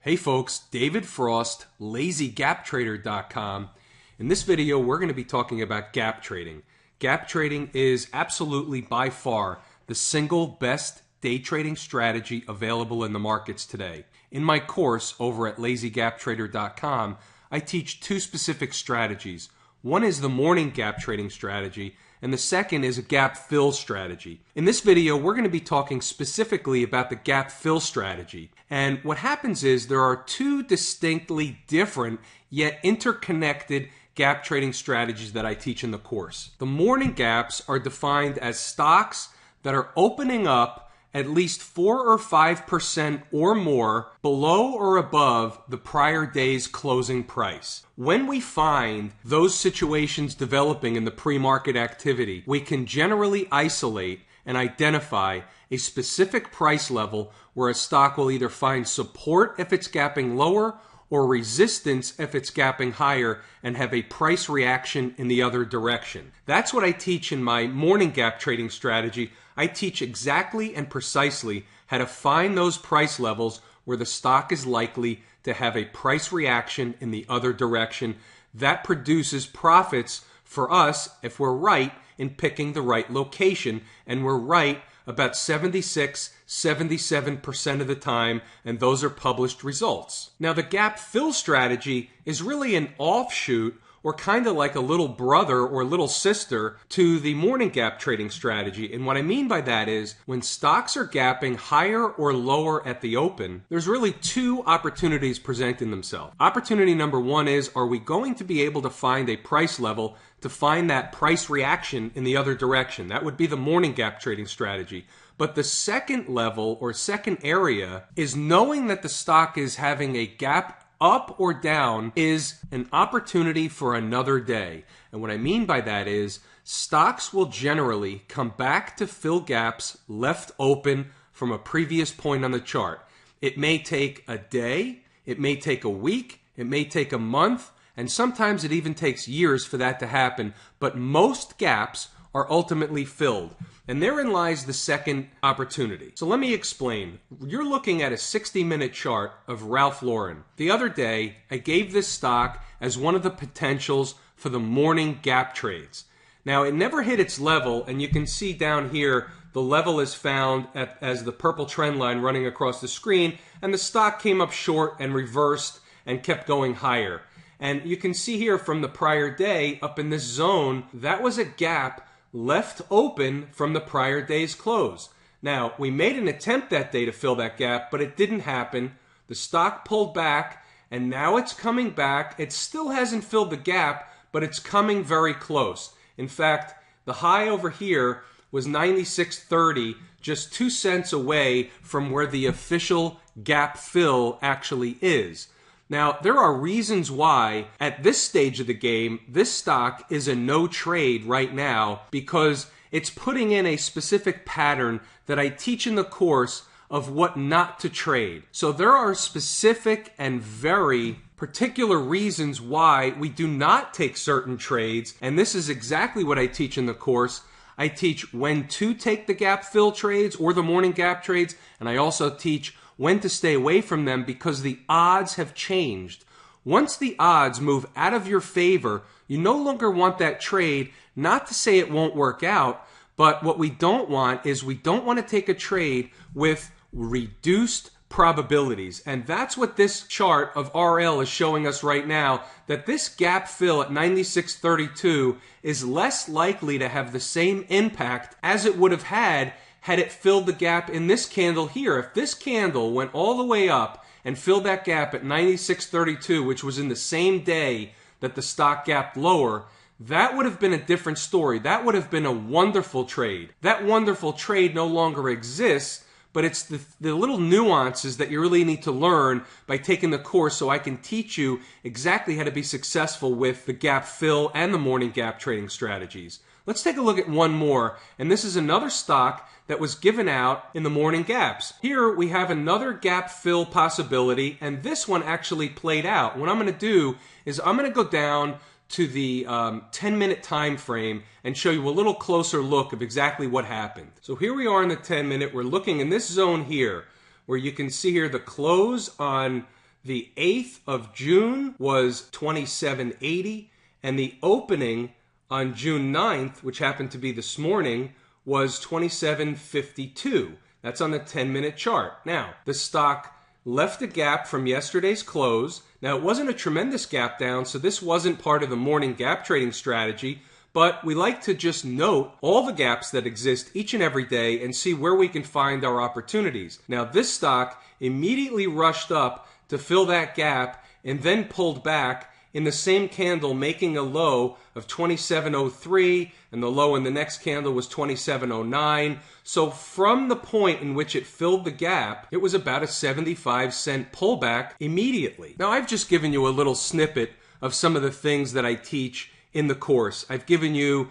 Hey folks, David Frost, LazyGapTrader.com. In this video, we're going to be talking about gap trading. Gap trading is absolutely by far the single best day trading strategy available in the markets today. In my course over at LazyGapTrader.com, I teach two specific strategies. One is the morning gap trading strategy, and the second is a gap fill strategy. In this video, we're going to be talking specifically about the gap fill strategy. And what happens is there are two distinctly different yet interconnected gap trading strategies that I teach in the course. The morning gaps are defined as stocks that are opening up at least 4 or 5% or more below or above the prior day's closing price. When we find those situations developing in the pre-market activity, we can generally isolate and identify a specific price level where a stock will either find support if it's gapping lower or resistance if it's gapping higher and have a price reaction in the other direction. That's what I teach in my morning gap trading strategy. I teach exactly and precisely how to find those price levels where the stock is likely to have a price reaction in the other direction. That produces profits for us if we're right in picking the right location, and we're right about 76-77% of the time, and those are published results. Now, the gap fill strategy is really an offshoot or kind of like a little brother or little sister to the morning gap trading strategy. And what I mean by that is when stocks are gapping higher or lower at the open, there's really two opportunities presenting themselves. Opportunity number one is, are we going to be able to find a price level to find that price reaction in the other direction? That would be the morning gap trading strategy. But the second level or second area is knowing that the stock is having a gap up or down is an opportunity for another day. And what I mean by that is stocks will generally come back to fill gaps left open from a previous point on the chart. It may take a day, it may take a week, it may take a month, and sometimes it even takes years for that to happen, but most gaps are ultimately filled. And therein lies the second opportunity. So let me explain. You're looking at a 60-minute chart of Ralph Lauren. The other day, I gave this stock as one of the potentials for the morning gap trades. Now, it never hit its level, and you can see down here, the level is found as the purple trend line running across the screen, and the stock came up short and reversed and kept going higher. And you can see here from the prior day, up in this zone, that was a gap left open from the prior day's close. Now, we made an attempt that day to fill that gap, but it didn't happen. The stock pulled back, and now it's coming back. It still hasn't filled the gap, but it's coming very close. In fact, the high over here was 96.30, just 2 cents away from where the official gap fill actually is. Now, there are reasons why, at this stage of the game, this stock is a no trade right now because it's putting in a specific pattern that I teach in the course of what not to trade. So there are specific and very particular reasons why we do not take certain trades, and this is exactly what I teach in the course. I teach when to take the gap fill trades or the morning gap trades, and I also teach when to stay away from them because the odds have changed. Once the odds move out of your favor, you no longer want that trade. Not to say it won't work out, but what we don't want is we don't want to take a trade with reduced probabilities. And that's what this chart of RL is showing us right now, that this gap fill at 96.32 is less likely to have the same impact as it would have had it filled the gap in this candle here. If this candle went all the way up and filled that gap at 96.32, which was in the same day that the stock gapped lower, that would have been a different story. That would have been a wonderful trade. That wonderful trade no longer exists, but it's the little nuances that you really need to learn by taking the course so I can teach you exactly how to be successful with the gap fill and the morning gap trading strategies. Let's take a look at one more, and this is another stock that was given out in the morning gaps. Here we have another gap fill possibility, and this one actually played out. What I'm going to do is I'm going to go down to the 10-minute time frame and show you a little closer look of exactly what happened. So here we are in the 10-minute. We're looking in this zone here where you can see here the close on The 8th of June was 27.80, and the opening on June 9th, which happened to be this morning, was 27.52. That's on the 10-minute chart. Now, the stock left a gap from yesterday's close. Now, it wasn't a tremendous gap down, so this wasn't part of the morning gap trading strategy, but we like to just note all the gaps that exist each and every day and see where we can find our opportunities. Now, this stock immediately rushed up to fill that gap and then pulled back in the same candle, making a low of 27.03, and the low in the next candle was 27.09. So from the point in which it filled the gap, it was about a 75-cent pullback immediately. Now, I've just given you a little snippet of some of the things that I teach in the course. I've given you,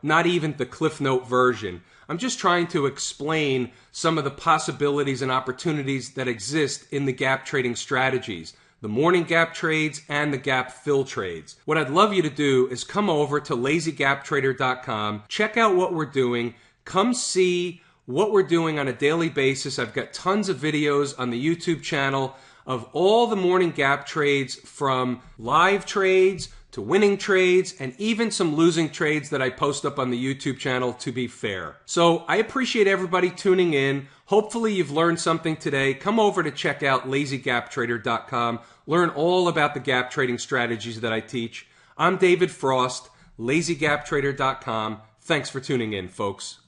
not even the Cliff Note version. I'm just trying to explain some of the possibilities and opportunities that exist in the gap trading strategies. The morning gap trades and the gap fill trades. What I'd love you to do is come over to lazygaptrader.com, check out what we're doing, come see what we're doing on a daily basis. I've got tons of videos on the YouTube channel of all the morning gap trades, from live trades to winning trades, and even some losing trades that I post up on the YouTube channel, to be fair. So I appreciate everybody tuning in. Hopefully you've learned something today. Come over to check out lazygaptrader.com. Learn all about the gap trading strategies that I teach. I'm David Frost, lazygaptrader.com. Thanks for tuning in, folks.